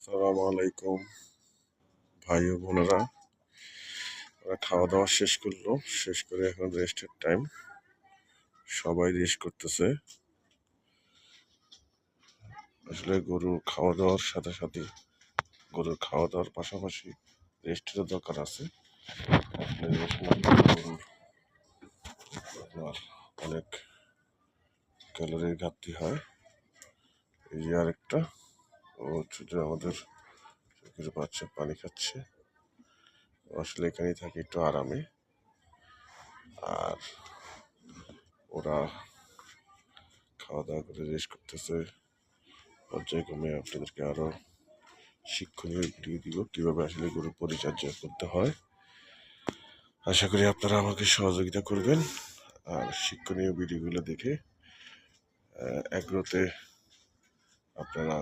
সালাম আলাইকুম ভাই ও বোনেরা। ওরা খাওয়া দাওয়া শেষ করলো, শেষ করে এখন রেস্টের টাইম, সবাই রেস্ট করতেছে। আসলে গরুর খাওয়া দাওয়ার সাথে সাথে গরুর খাওয়া দাওয়ার পাশাপাশি রেস্টেরও দরকার আছে। রেস্ট না করলে গরুর আপনার অনেক ক্যালোরির ঘাটতি হয়। এই যে আরেকটা ও ছুটে আমাদের চোখের বাচ্চা পানি খাচ্ছে। আসলে এখানেই থাকে একটু আরামে। আর ওরা খাওয়া দাওয়া করে রেস্ট করতেছে। পর্যায়ক্রমে আপনাদেরকে আরো শিক্ষণীয় ভিডিও দিব কিভাবে আসলে গরুর পরিচর্যা করতে হয়। আশা করি আপনারা আমাকে সহযোগিতা করবেন আর শিক্ষণীয় ভিডিওগুলো দেখে এগ্রোতে আপনারা